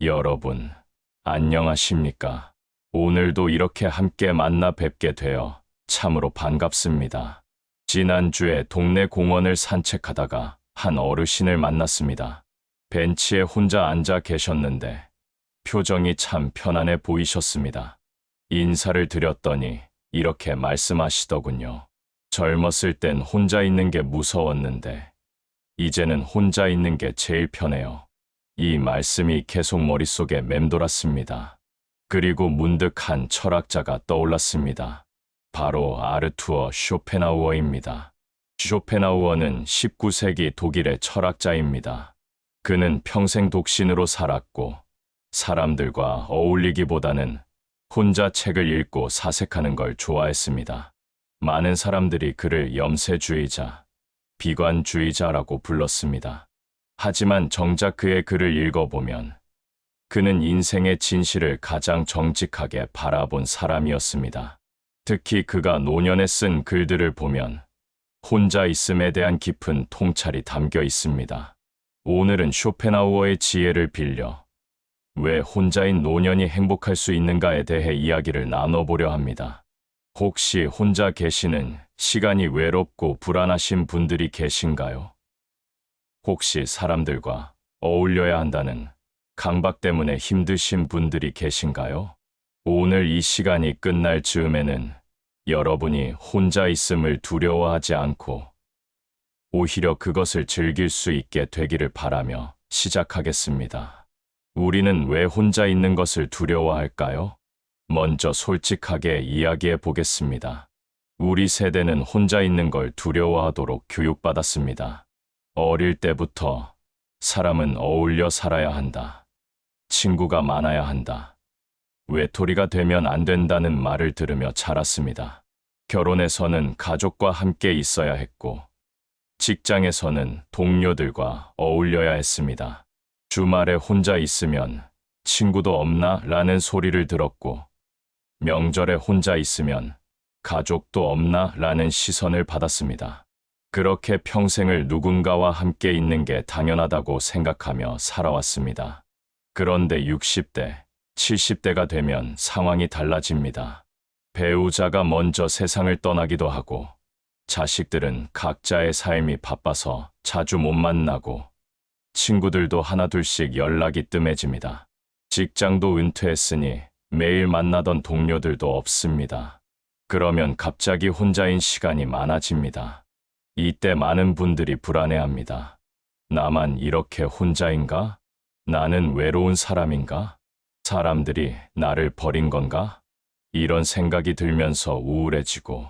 여러분, 안녕하십니까? 오늘도 이렇게 함께 만나 뵙게 되어 참으로 반갑습니다. 지난주에 동네 공원을 산책하다가 한 어르신을 만났습니다. 벤치에 혼자 앉아 계셨는데 표정이 참 편안해 보이셨습니다. 인사를 드렸더니 이렇게 말씀하시더군요. 젊었을 땐 혼자 있는 게 무서웠는데 이제는 혼자 있는 게 제일 편해요. 이 말씀이 계속 머릿속에 맴돌았습니다. 그리고 문득 한 철학자가 떠올랐습니다. 바로 아르투어 쇼펜하우어입니다. 쇼펜하우어는 19세기 독일의 철학자입니다. 그는 평생 독신으로 살았고 사람들과 어울리기보다는 혼자 책을 읽고 사색하는 걸 좋아했습니다. 많은 사람들이 그를 염세주의자, 비관주의자라고 불렀습니다. 하지만 정작 그의 글을 읽어보면 그는 인생의 진실을 가장 정직하게 바라본 사람이었습니다. 특히 그가 노년에 쓴 글들을 보면 혼자 있음에 대한 깊은 통찰이 담겨 있습니다. 오늘은 쇼펜하우어의 지혜를 빌려 왜 혼자인 노년이 행복할 수 있는가에 대해 이야기를 나눠보려 합니다. 혹시 혼자 계시는 시간이 외롭고 불안하신 분들이 계신가요? 혹시 사람들과 어울려야 한다는 강박 때문에 힘드신 분들이 계신가요? 오늘 이 시간이 끝날 즈음에는 여러분이 혼자 있음을 두려워하지 않고 오히려 그것을 즐길 수 있게 되기를 바라며 시작하겠습니다. 우리는 왜 혼자 있는 것을 두려워할까요? 먼저 솔직하게 이야기해 보겠습니다. 우리 세대는 혼자 있는 걸 두려워하도록 교육받았습니다. 어릴 때부터 사람은 어울려 살아야 한다. 친구가 많아야 한다. 외톨이가 되면 안 된다는 말을 들으며 자랐습니다. 결혼에서는 가족과 함께 있어야 했고, 직장에서는 동료들과 어울려야 했습니다. 주말에 혼자 있으면 친구도 없나? 라는 소리를 들었고, 명절에 혼자 있으면 가족도 없나? 라는 시선을 받았습니다. 그렇게 평생을 누군가와 함께 있는 게 당연하다고 생각하며 살아왔습니다. 그런데 60대, 70대가 되면 상황이 달라집니다. 배우자가 먼저 세상을 떠나기도 하고, 자식들은 각자의 삶이 바빠서 자주 못 만나고, 친구들도 하나둘씩 연락이 뜸해집니다. 직장도 은퇴했으니 매일 만나던 동료들도 없습니다. 그러면 갑자기 혼자인 시간이 많아집니다. 이때 많은 분들이 불안해합니다. 나만 이렇게 혼자인가? 나는 외로운 사람인가? 사람들이 나를 버린 건가? 이런 생각이 들면서 우울해지고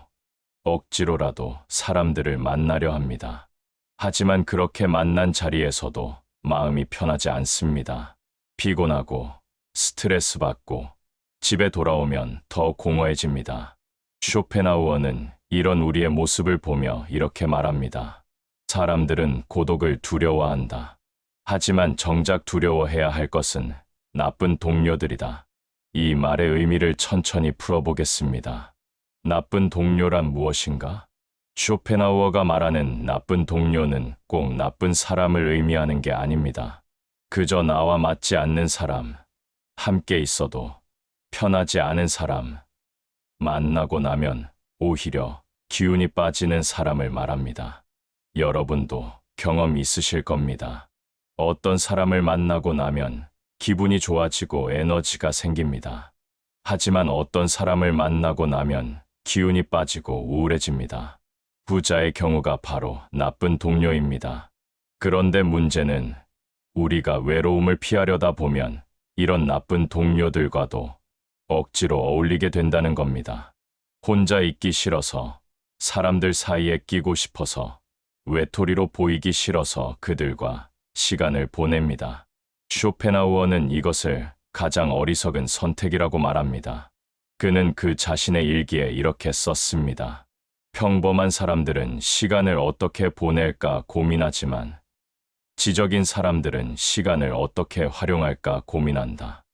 억지로라도 사람들을 만나려 합니다. 하지만 그렇게 만난 자리에서도 마음이 편하지 않습니다. 피곤하고 스트레스 받고 집에 돌아오면 더 공허해집니다. 쇼펜하우어는 이런 우리의 모습을 보며 이렇게 말합니다. 사람들은 고독을 두려워한다. 하지만 정작 두려워해야 할 것은 나쁜 동료들이다. 이 말의 의미를 천천히 풀어보겠습니다. 나쁜 동료란 무엇인가? 쇼펜하우어가 말하는 나쁜 동료는 꼭 나쁜 사람을 의미하는 게 아닙니다. 그저 나와 맞지 않는 사람, 함께 있어도 편하지 않은 사람, 만나고 나면 오히려 기운이 빠지는 사람을 말합니다. 여러분도 경험 있으실 겁니다. 어떤 사람을 만나고 나면 기분이 좋아지고 에너지가 생깁니다. 하지만 어떤 사람을 만나고 나면 기운이 빠지고 우울해집니다. 부자의 경우가 바로 나쁜 동료입니다. 그런데 문제는 우리가 외로움을 피하려다 보면 이런 나쁜 동료들과도 억지로 어울리게 된다는 겁니다. 혼자 있기 싫어서, 사람들 사이에 끼고 싶어서, 외톨이로 보이기 싫어서 그들과 시간을 보냅니다. 쇼펜하우어는 이것을 가장 어리석은 선택이라고 말합니다. 그는 그 자신의 일기에 이렇게 썼습니다. 평범한 사람들은 시간을 어떻게 보낼까 고민하지만 지적인 사람들은 시간을 어떻게 활용할까 고민한다.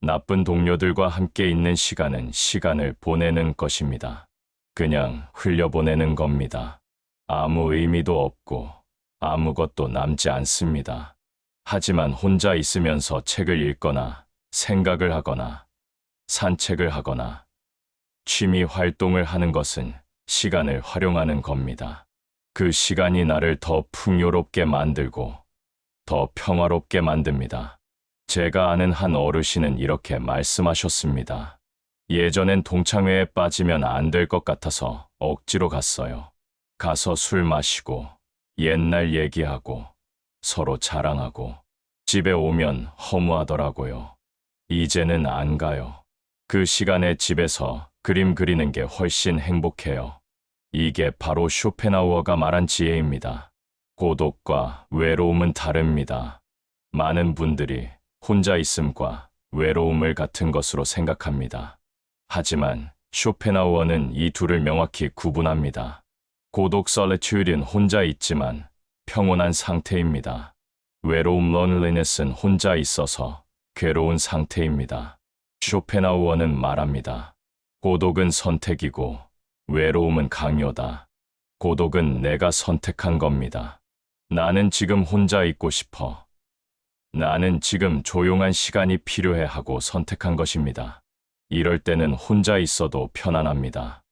나쁜 동료들과 함께 있는 시간은 시간을 보내는 것입니다. 그냥 흘려보내는 겁니다. 아무 의미도 없고 아무것도 남지 않습니다. 하지만 혼자 있으면서 책을 읽거나 생각을 하거나 산책을 하거나 취미 활동을 하는 것은 시간을 활용하는 겁니다. 그 시간이 나를 더 풍요롭게 만들고 더 평화롭게 만듭니다. 제가 아는 한 어르신은 이렇게 말씀하셨습니다. 예전엔 동창회에 빠지면 안 될 것 같아서 억지로 갔어요. 가서 술 마시고 옛날 얘기하고 서로 자랑하고 집에 오면 허무하더라고요. 이제는 안 가요. 그 시간에 집에서 그림 그리는 게 훨씬 행복해요. 이게 바로 쇼펜하우어가 말한 지혜입니다. 고독과 외로움은 다릅니다. 많은 분들이 혼자 있음과 외로움을 같은 것으로 생각합니다. 하지만 쇼펜하우어는 이 둘을 명확히 구분합니다. 고독 solitude는 혼자 있지만 평온한 상태입니다. 외로움 loneliness는 혼자 있어서 괴로운 상태입니다. 쇼펜하우어는 말합니다. 고독은 선택이고 외로움은 강요다. 고독은 내가 선택한 겁니다. 나는 지금 혼자 있고 싶어. 나는 지금 조용한 시간이 필요해 하고 선택한 것입니다. 이럴 때는 혼자 있어도 편안합니다.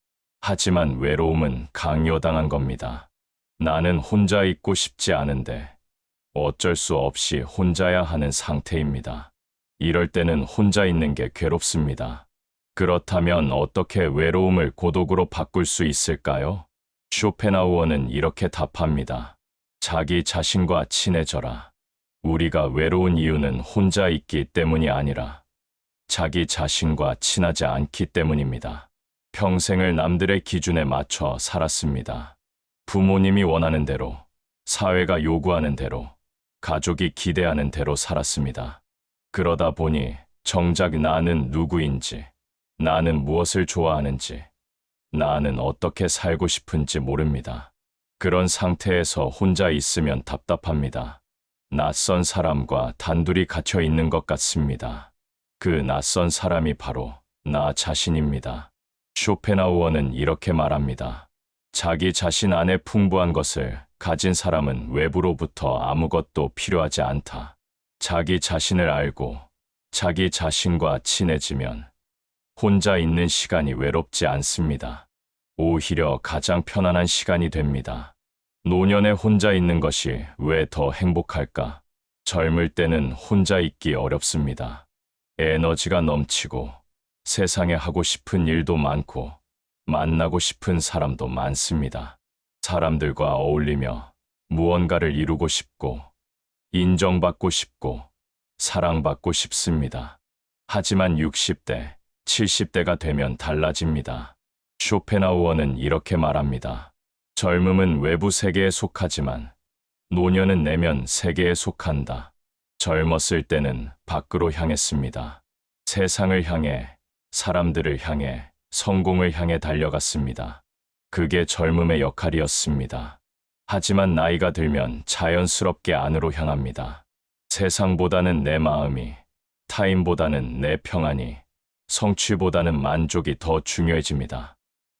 하지만 외로움은 강요당한 겁니다. 나는 혼자 있고 싶지 않은데 어쩔 수 없이 혼자야 하는 상태입니다. 이럴 때는 혼자 있는 게 괴롭습니다. 그렇다면 어떻게 외로움을 고독으로 바꿀 수 있을까요? 쇼펜하우어는 이렇게 답합니다. 자기 자신과 친해져라. 우리가 외로운 이유는 혼자 있기 때문이 아니라 자기 자신과 친하지 않기 때문입니다. 평생을 남들의 기준에 맞춰 살았습니다. 부모님이 원하는 대로, 사회가 요구하는 대로, 가족이 기대하는 대로 살았습니다. 그러다 보니 정작 나는 누구인지, 나는 무엇을 좋아하는지, 나는 어떻게 살고 싶은지 모릅니다. 그런 상태에서 혼자 있으면 답답합니다. 낯선 사람과 단둘이 갇혀 있는 것 같습니다. 그 낯선 사람이 바로 나 자신입니다. 쇼펜하우어는 이렇게 말합니다. 자기 자신 안에 풍부한 것을 가진 사람은 외부로부터 아무것도 필요하지 않다. 자기 자신을 알고 자기 자신과 친해지면 혼자 있는 시간이 외롭지 않습니다. 오히려 가장 편안한 시간이 됩니다. 노년에 혼자 있는 것이 왜 더 행복할까? 젊을 때는 혼자 있기 어렵습니다. 에너지가 넘치고 세상에 하고 싶은 일도 많고 만나고 싶은 사람도 많습니다. 사람들과 어울리며 무언가를 이루고 싶고 인정받고 싶고 사랑받고 싶습니다. 하지만 60대, 70대가 되면 달라집니다. 쇼펜하우어는 이렇게 말합니다. 젊음은 외부 세계에 속하지만 노년은 내면 세계에 속한다. 젊었을 때는 밖으로 향했습니다. 세상을 향해, 사람들을 향해, 성공을 향해 달려갔습니다. 그게 젊음의 역할이었습니다. 하지만 나이가 들면 자연스럽게 안으로 향합니다. 세상보다는 내 마음이, 타인보다는 내 평안이, 성취보다는 만족이 더 중요해집니다.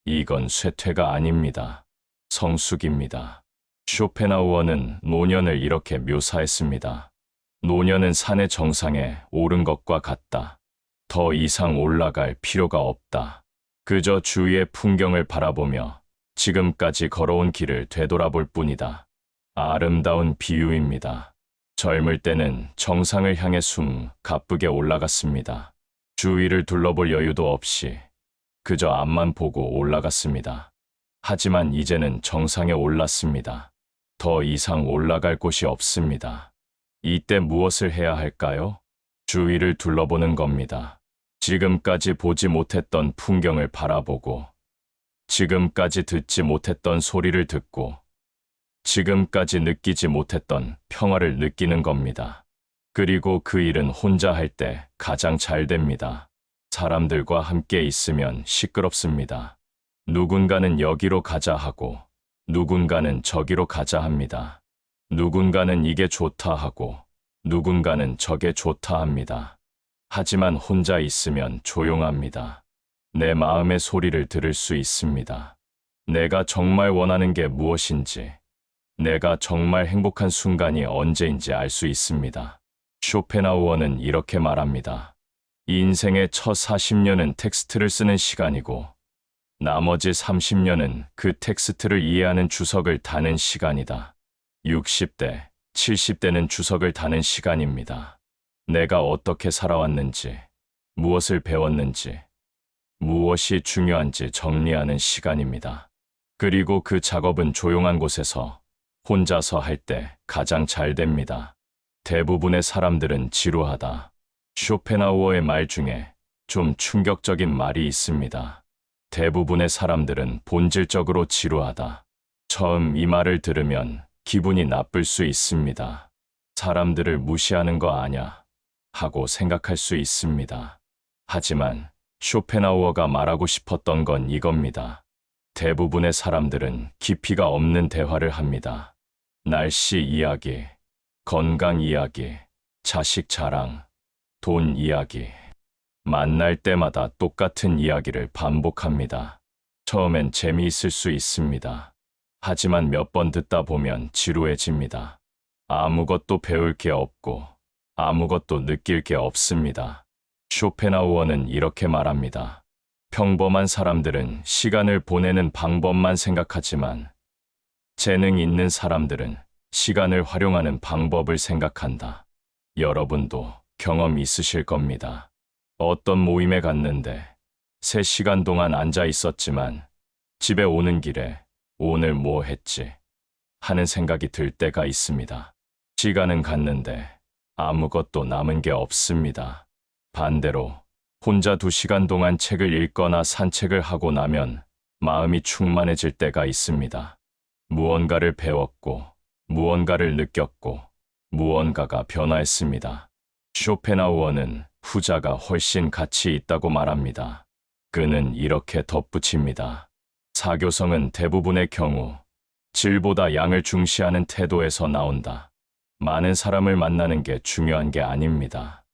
이건 쇠퇴가 아닙니다. 성숙입니다. 쇼펜하우어는 노년을 이렇게 묘사했습니다. 노년은 산의 정상에 오른 것과 같다. 더 이상 올라갈 필요가 없다. 그저 주위의 풍경을 바라보며 지금까지 걸어온 길을 되돌아볼 뿐이다. 아름다운 비유입니다. 젊을 때는 정상을 향해 가쁘게 올라갔습니다. 주위를 둘러볼 여유도 없이 그저 앞만 보고 올라갔습니다. 하지만 이제는 정상에 올랐습니다. 더 이상 올라갈 곳이 없습니다. 이때 무엇을 해야 할까요? 주위를 둘러보는 겁니다. 지금까지 보지 못했던 풍경을 바라보고, 지금까지 듣지 못했던 소리를 듣고, 지금까지 느끼지 못했던 평화를 느끼는 겁니다. 그리고 그 일은 혼자 할 때 가장 잘 됩니다. 사람들과 함께 있으면 시끄럽습니다. 누군가는 여기로 가자 하고, 누군가는 저기로 가자 합니다. 누군가는 이게 좋다 하고, 누군가는 저게 좋다 합니다. 하지만 혼자 있으면 조용합니다. 내 마음의 소리를 들을 수 있습니다. 내가 정말 원하는 게 무엇인지, 내가 정말 행복한 순간이 언제인지 알 수 있습니다. 쇼펜하우어는 이렇게 말합니다. 인생의 첫 40년은 텍스트를 쓰는 시간이고 나머지 30년은 그 텍스트를 이해하는 주석을 다는 시간이다. 60대, 70대는 주석을 다는 시간입니다. 내가 어떻게 살아왔는지, 무엇을 배웠는지, 무엇이 중요한지 정리하는 시간입니다. 그리고 그 작업은 조용한 곳에서 혼자서 할 때 가장 잘 됩니다. 대부분의 사람들은 지루하다. 쇼펜하우어의 말 중에 좀 충격적인 말이 있습니다. 대부분의 사람들은 본질적으로 지루하다. 처음 이 말을 들으면 기분이 나쁠 수 있습니다. 사람들을 무시하는 거 아냐 하고 생각할 수 있습니다. 하지만 쇼펜하우어가 말하고 싶었던 건 이겁니다. 대부분의 사람들은 깊이가 없는 대화를 합니다. 날씨 이야기, 건강 이야기, 자식 자랑, 돈 이야기. 만날 때마다 똑같은 이야기를 반복합니다. 처음엔 재미있을 수 있습니다. 하지만 몇 번 듣다 보면 지루해집니다. 아무것도 배울 게 없고 아무것도 느낄 게 없습니다. 쇼펜하우어는 이렇게 말합니다. 평범한 사람들은 시간을 보내는 방법만 생각하지만 재능 있는 사람들은 시간을 활용하는 방법을 생각한다. 여러분도 경험 있으실 겁니다. 어떤 모임에 갔는데 3시간 동안 앉아 있었지만 집에 오는 길에 오늘 뭐 했지? 하는 생각이 들 때가 있습니다. 시간은 갔는데 아무것도 남은 게 없습니다. 반대로 혼자 2시간 동안 책을 읽거나 산책을 하고 나면 마음이 충만해질 때가 있습니다. 무언가를 배웠고, 무언가를 느꼈고, 무언가가 변화했습니다. 쇼펜하우어는 후자가 훨씬 가치 있다고 말합니다. 그는 이렇게 덧붙입니다. 사교성은 대부분의 경우 질보다 양을 중시하는 태도에서 나온다. 많은 사람을 만나는 게 중요한 게 아닙니다.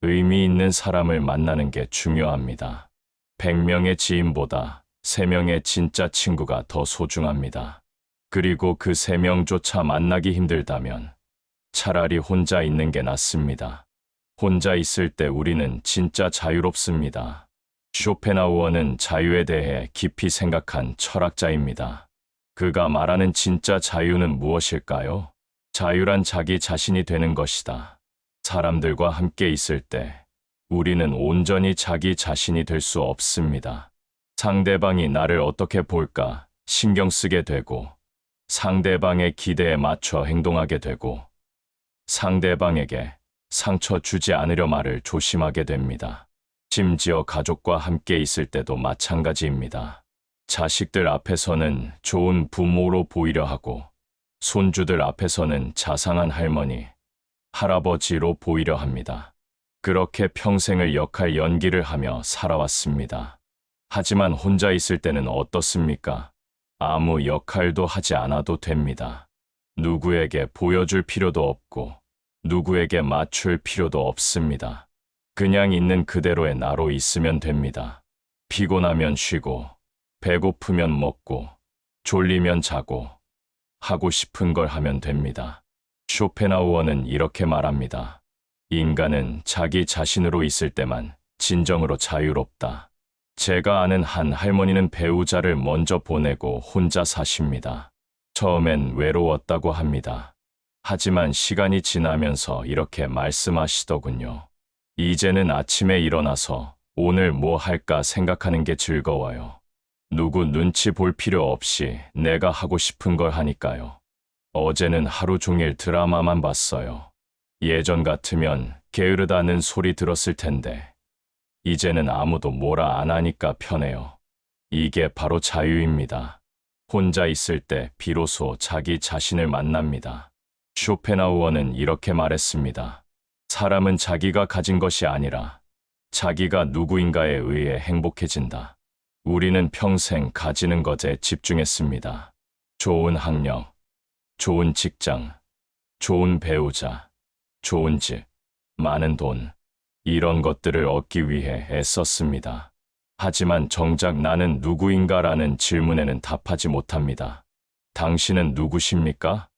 의미 있는 사람을 만나는 게 중요합니다. 100명의 지인보다 3명의 진짜 친구가 더 소중합니다. 그리고 그 3명조차 만나기 힘들다면 차라리 혼자 있는 게 낫습니다. 혼자 있을 때 우리는 진짜 자유롭습니다. 쇼펜하우어는 자유에 대해 깊이 생각한 철학자입니다. 그가 말하는 진짜 자유는 무엇일까요? 자유란 자기 자신이 되는 것이다. 사람들과 함께 있을 때 우리는 온전히 자기 자신이 될 수 없습니다. 상대방이 나를 어떻게 볼까 신경 쓰게 되고 상대방의 기대에 맞춰 행동하게 되고 상대방에게 상처 주지 않으려 말을 조심하게 됩니다. 심지어 가족과 함께 있을 때도 마찬가지입니다. 자식들 앞에서는 좋은 부모로 보이려 하고 손주들 앞에서는 자상한 할머니, 할아버지로 보이려 합니다. 그렇게 평생을 역할 연기를 하며 살아왔습니다. 하지만 혼자 있을 때는 어떻습니까? 아무 역할도 하지 않아도 됩니다. 누구에게 보여줄 필요도 없고 누구에게 맞출 필요도 없습니다. 그냥 있는 그대로의 나로 있으면 됩니다. 피곤하면 쉬고 배고프면 먹고 졸리면 자고 하고 싶은 걸 하면 됩니다. 쇼펜하우어는 이렇게 말합니다. 인간은 자기 자신으로 있을 때만 진정으로 자유롭다. 제가 아는 한 할머니는 배우자를 먼저 보내고 혼자 사십니다. 처음엔 외로웠다고 합니다. 하지만 시간이 지나면서 이렇게 말씀하시더군요. 이제는 아침에 일어나서 오늘 뭐 할까 생각하는 게 즐거워요. 누구 눈치 볼 필요 없이 내가 하고 싶은 걸 하니까요. 어제는 하루 종일 드라마만 봤어요. 예전 같으면 게으르다는 소리 들었을 텐데 이제는 아무도 뭐라 안 하니까 편해요. 이게 바로 자유입니다. 혼자 있을 때 비로소 자기 자신을 만납니다. 쇼펜하우어는 이렇게 말했습니다. 사람은 자기가 가진 것이 아니라 자기가 누구인가에 의해 행복해진다. 우리는 평생 가지는 것에 집중했습니다. 좋은 학력, 좋은 직장, 좋은 배우자, 좋은 집, 많은 돈, 이런 것들을 얻기 위해 애썼습니다. 하지만 정작 나는 누구인가라는 질문에는 답하지 못합니다. 당신은 누구십니까?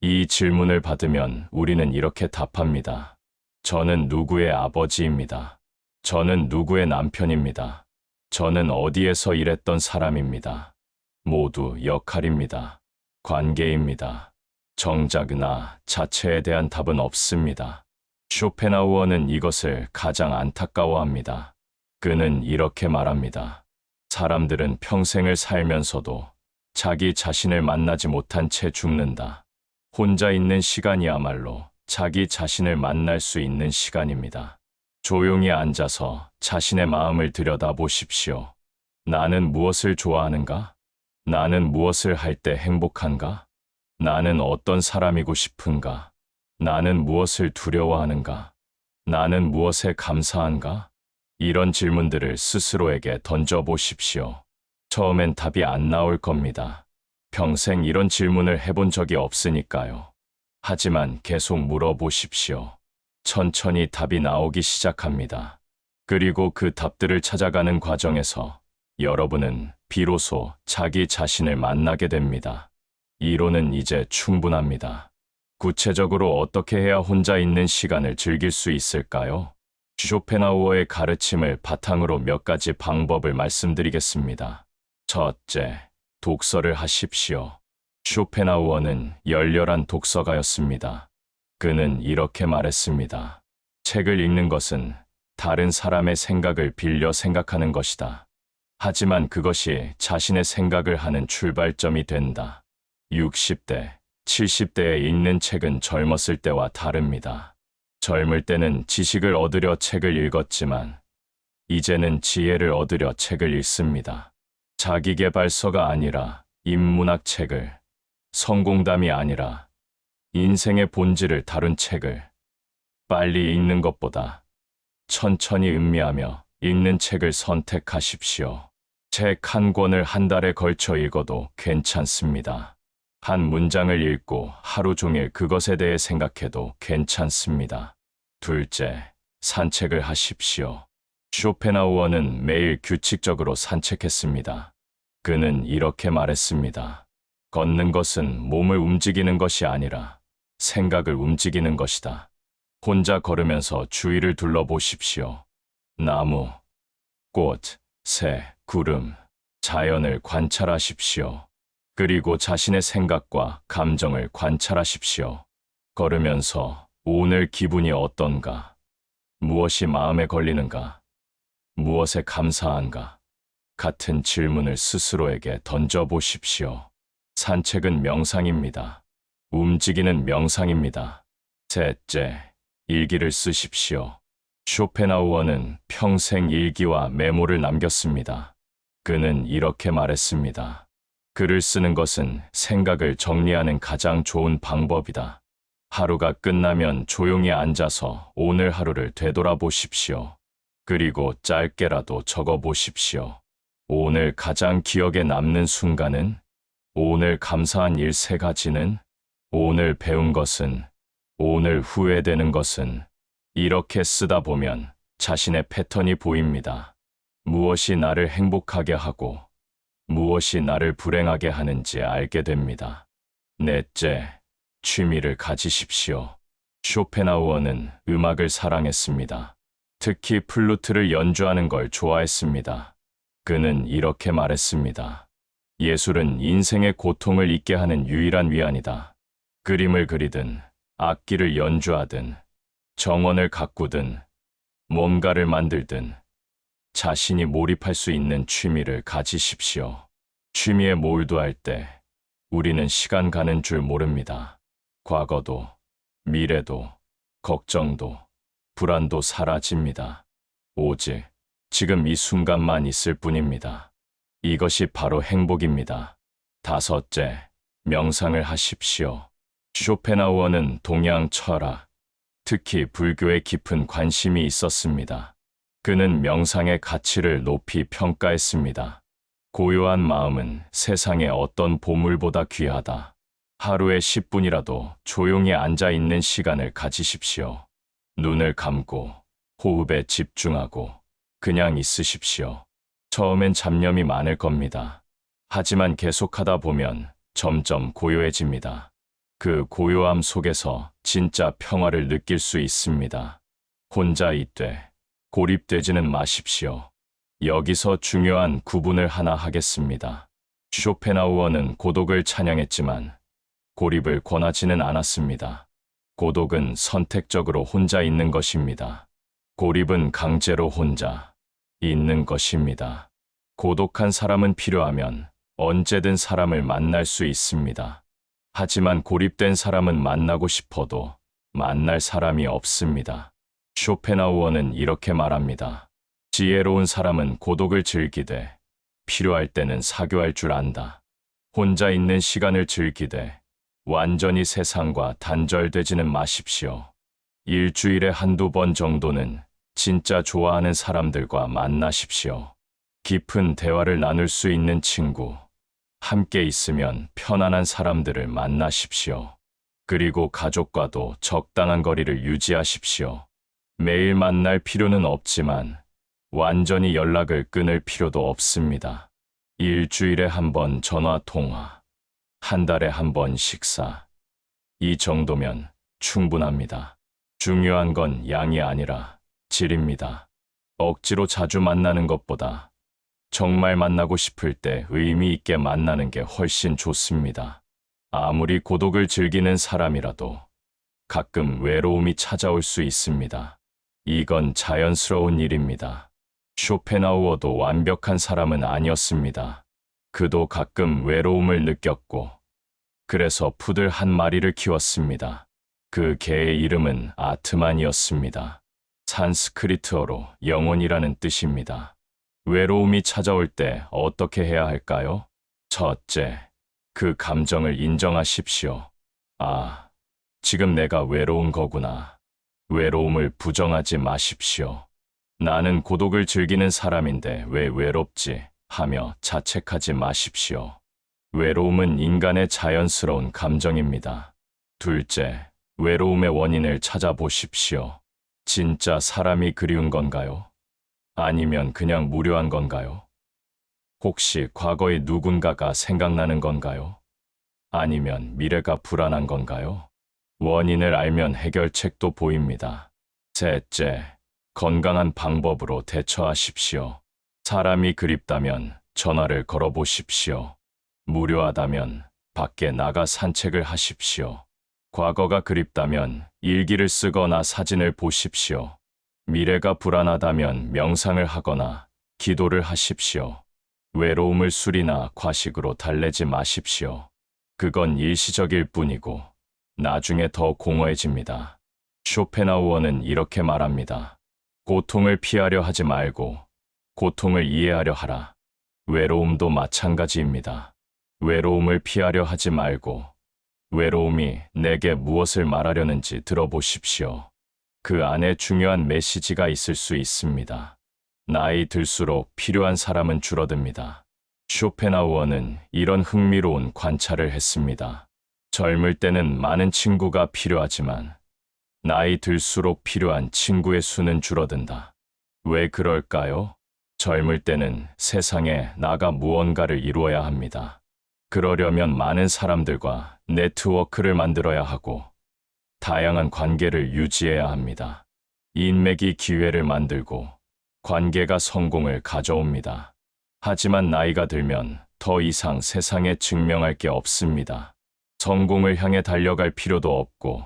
이 질문을 받으면 우리는 이렇게 답합니다. 저는 누구의 아버지입니다. 저는 누구의 남편입니다. 저는 어디에서 일했던 사람입니다. 모두 역할입니다. 관계입니다. 정작 나 자체에 대한 답은 없습니다. 쇼펜하우어는 이것을 가장 안타까워합니다. 그는 이렇게 말합니다. 사람들은 평생을 살면서도 자기 자신을 만나지 못한 채 죽는다. 혼자 있는 시간이야말로 자기 자신을 만날 수 있는 시간입니다. 조용히 앉아서 자신의 마음을 들여다보십시오. 나는 무엇을 좋아하는가? 나는 무엇을 할 때 행복한가? 나는 어떤 사람이고 싶은가? 나는 무엇을 두려워하는가? 나는 무엇에 감사한가? 이런 질문들을 스스로에게 던져보십시오. 처음엔 답이 안 나올 겁니다. 평생 이런 질문을 해본 적이 없으니까요. 하지만 계속 물어보십시오. 천천히 답이 나오기 시작합니다. 그리고 그 답들을 찾아가는 과정에서 여러분은 비로소 자기 자신을 만나게 됩니다. 이론은 이제 충분합니다. 구체적으로 어떻게 해야 혼자 있는 시간을 즐길 수 있을까요? 쇼펜하우어의 가르침을 바탕으로 몇 가지 방법을 말씀드리겠습니다. 첫째, 독서를 하십시오. 쇼펜하우어는 열렬한 독서가였습니다. 그는 이렇게 말했습니다. 책을 읽는 것은 다른 사람의 생각을 빌려 생각하는 것이다. 하지만 그것이 자신의 생각을 하는 출발점이 된다. 60대, 70대에 읽는 책은 젊었을 때와 다릅니다. 젊을 때는 지식을 얻으려 책을 읽었지만 이제는 지혜를 얻으려 책을 읽습니다. 자기계발서가 아니라 인문학 책을, 성공담이 아니라 인생의 본질을 다룬 책을, 빨리 읽는 것보다 천천히 음미하며 읽는 책을 선택하십시오. 책 한 권을 한 달에 걸쳐 읽어도 괜찮습니다. 한 문장을 읽고 하루 종일 그것에 대해 생각해도 괜찮습니다. 둘째, 산책을 하십시오. 쇼펜하우어는 매일 규칙적으로 산책했습니다. 그는 이렇게 말했습니다. 걷는 것은 몸을 움직이는 것이 아니라 생각을 움직이는 것이다. 혼자 걸으면서 주위를 둘러보십시오. 나무, 꽃, 새, 구름, 자연을 관찰하십시오. 그리고 자신의 생각과 감정을 관찰하십시오. 걸으면서 오늘 기분이 어떤가? 무엇이 마음에 걸리는가? 무엇에 감사한가? 같은 질문을 스스로에게 던져보십시오. 산책은 명상입니다. 움직이는 명상입니다. 셋째, 일기를 쓰십시오. 쇼펜하우어는 평생 일기와 메모를 남겼습니다. 그는 이렇게 말했습니다. 글을 쓰는 것은 생각을 정리하는 가장 좋은 방법이다. 하루가 끝나면 조용히 앉아서 오늘 하루를 되돌아보십시오. 그리고 짧게라도 적어보십시오. 오늘 가장 기억에 남는 순간은? 오늘 감사한 일 3가지는? 오늘 배운 것은? 오늘 후회되는 것은? 이렇게 쓰다 보면 자신의 패턴이 보입니다. 무엇이 나를 행복하게 하고 무엇이 나를 불행하게 하는지 알게 됩니다. 넷째, 취미를 가지십시오. 쇼펜하우어는 음악을 사랑했습니다. 특히 플루트를 연주하는 걸 좋아했습니다. 그는 이렇게 말했습니다. 예술은 인생의 고통을 잊게 하는 유일한 위안이다. 그림을 그리든, 악기를 연주하든, 정원을 가꾸든, 뭔가를 만들든, 자신이 몰입할 수 있는 취미를 가지십시오. 취미에 몰두할 때 우리는 시간 가는 줄 모릅니다. 과거도, 미래도, 걱정도, 불안도 사라집니다. 오직 지금 이 순간만 있을 뿐입니다. 이것이 바로 행복입니다. 다섯째, 명상을 하십시오. 쇼펜하우어는 동양 철학, 특히 불교에 깊은 관심이 있었습니다. 그는 명상의 가치를 높이 평가했습니다. 고요한 마음은 세상의 어떤 보물보다 귀하다. 하루에 10분이라도 조용히 앉아 있는 시간을 가지십시오. 눈을 감고 호흡에 집중하고 그냥 있으십시오. 처음엔 잡념이 많을 겁니다. 하지만 계속하다 보면 점점 고요해집니다. 그 고요함 속에서 진짜 평화를 느낄 수 있습니다. 혼자 있되 고립되지는 마십시오. 여기서 중요한 구분을 하나 하겠습니다. 쇼펜하우어는 고독을 찬양했지만 고립을 권하지는 않았습니다. 고독은 선택적으로 혼자 있는 것입니다. 고립은 강제로 혼자 있는 것입니다. 고독한 사람은 필요하면 언제든 사람을 만날 수 있습니다. 하지만 고립된 사람은 만나고 싶어도 만날 사람이 없습니다. 쇼펜하우어는 이렇게 말합니다. 지혜로운 사람은 고독을 즐기되 필요할 때는 사교할 줄 안다. 혼자 있는 시간을 즐기되 완전히 세상과 단절되지는 마십시오. 일주일에 한두 번 정도는 진짜 좋아하는 사람들과 만나십시오. 깊은 대화를 나눌 수 있는 친구, 함께 있으면 편안한 사람들을 만나십시오. 그리고 가족과도 적당한 거리를 유지하십시오. 매일 만날 필요는 없지만 완전히 연락을 끊을 필요도 없습니다. 일주일에 한 번 전화 통화, 한 달에 한 번 식사. 이 정도면 충분합니다. 중요한 건 양이 아니라 질입니다. 억지로 자주 만나는 것보다 정말 만나고 싶을 때 의미 있게 만나는 게 훨씬 좋습니다. 아무리 고독을 즐기는 사람이라도 가끔 외로움이 찾아올 수 있습니다. 이건 자연스러운 일입니다. 쇼펜하우어도 완벽한 사람은 아니었습니다. 그도 가끔 외로움을 느꼈고 그래서 푸들 한 마리를 키웠습니다. 그 개의 이름은 아트만이었습니다. 산스크리트어로 영혼이라는 뜻입니다. 외로움이 찾아올 때 어떻게 해야 할까요? 첫째, 그 감정을 인정하십시오. 아, 지금 내가 외로운 거구나. 외로움을 부정하지 마십시오. 나는 고독을 즐기는 사람인데 왜 외롭지? 하며 자책하지 마십시오. 외로움은 인간의 자연스러운 감정입니다. 둘째, 외로움의 원인을 찾아보십시오. 진짜 사람이 그리운 건가요? 아니면 그냥 무료한 건가요? 혹시 과거의 누군가가 생각나는 건가요? 아니면 미래가 불안한 건가요? 원인을 알면 해결책도 보입니다. 셋째, 건강한 방법으로 대처하십시오. 사람이 그립다면 전화를 걸어보십시오. 무료하다면 밖에 나가 산책을 하십시오. 과거가 그립다면 일기를 쓰거나 사진을 보십시오. 미래가 불안하다면 명상을 하거나 기도를 하십시오. 외로움을 술이나 과식으로 달래지 마십시오. 그건 일시적일 뿐이고 나중에 더 공허해집니다. 쇼펜하우어는 이렇게 말합니다. 고통을 피하려 하지 말고 고통을 이해하려 하라. 외로움도 마찬가지입니다. 외로움을 피하려 하지 말고 외로움이 내게 무엇을 말하려는지 들어보십시오. 그 안에 중요한 메시지가 있을 수 있습니다. 나이 들수록 필요한 사람은 줄어듭니다. 쇼펜하우어는 이런 흥미로운 관찰을 했습니다. 젊을 때는 많은 친구가 필요하지만 나이 들수록 필요한 친구의 수는 줄어든다. 왜 그럴까요? 젊을 때는 세상에 나가 무언가를 이루어야 합니다. 그러려면 많은 사람들과 네트워크를 만들어야 하고 다양한 관계를 유지해야 합니다. 인맥이 기회를 만들고 관계가 성공을 가져옵니다. 하지만 나이가 들면 더 이상 세상에 증명할 게 없습니다. 성공을 향해 달려갈 필요도 없고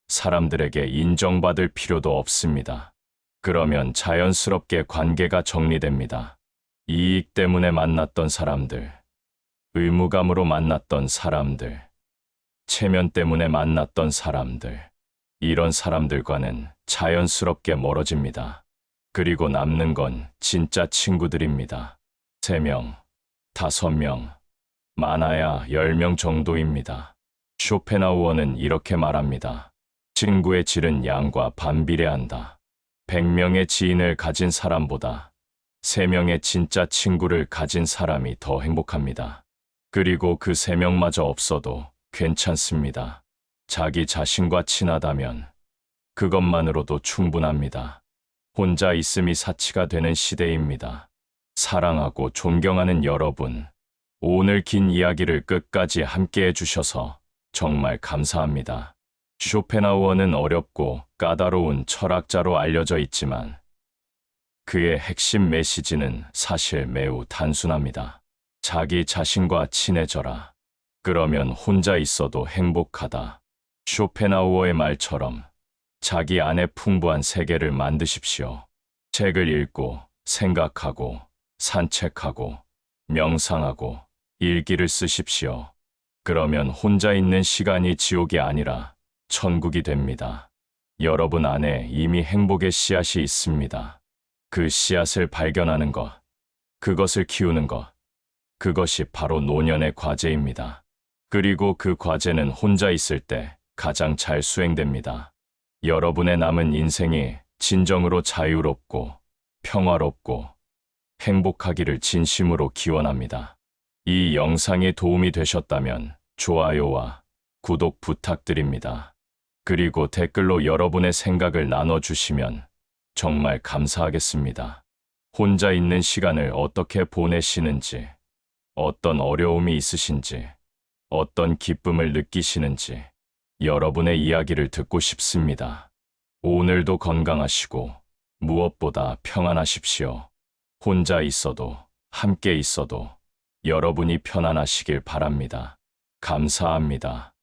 사람들에게 인정받을 필요도 없습니다. 그러면 자연스럽게 관계가 정리됩니다. 이익 때문에 만났던 사람들, 의무감으로 만났던 사람들, 체면 때문에 만났던 사람들, 이런 사람들과는 자연스럽게 멀어집니다. 그리고 남는 건 진짜 친구들입니다. 3명, 5명, 많아야 10명 정도입니다. 쇼펜하우어는 이렇게 말합니다. 친구의 질은 양과 반비례한다. 100명의 지인을 가진 사람보다 3명의 진짜 친구를 가진 사람이 더 행복합니다. 그리고 그 3명마저 없어도 괜찮습니다. 자기 자신과 친하다면 그것만으로도 충분합니다. 혼자 있음이 사치가 되는 시대입니다. 사랑하고 존경하는 여러분, 오늘 긴 이야기를 끝까지 함께 해주셔서 정말 감사합니다. 쇼펜하우어는 어렵고 까다로운 철학자로 알려져 있지만 그의 핵심 메시지는 사실 매우 단순합니다. 자기 자신과 친해져라. 그러면 혼자 있어도 행복하다. 쇼펜하우어의 말처럼 자기 안에 풍부한 세계를 만드십시오. 책을 읽고 생각하고 산책하고 명상하고 일기를 쓰십시오. 그러면 혼자 있는 시간이 지옥이 아니라 천국이 됩니다. 여러분 안에 이미 행복의 씨앗이 있습니다. 그 씨앗을 발견하는 것, 그것을 키우는 것, 그것이 바로 노년의 과제입니다. 그리고 그 과제는 혼자 있을 때 가장 잘 수행됩니다. 여러분의 남은 인생이 진정으로 자유롭고 평화롭고 행복하기를 진심으로 기원합니다. 이 영상이 도움이 되셨다면 좋아요와 구독 부탁드립니다. 그리고 댓글로 여러분의 생각을 나눠주시면 정말 감사하겠습니다. 혼자 있는 시간을 어떻게 보내시는지, 어떤 어려움이 있으신지, 어떤 기쁨을 느끼시는지 여러분의 이야기를 듣고 싶습니다. 오늘도 건강하시고 무엇보다 평안하십시오. 혼자 있어도 함께 있어도 여러분이 편안하시길 바랍니다. 감사합니다.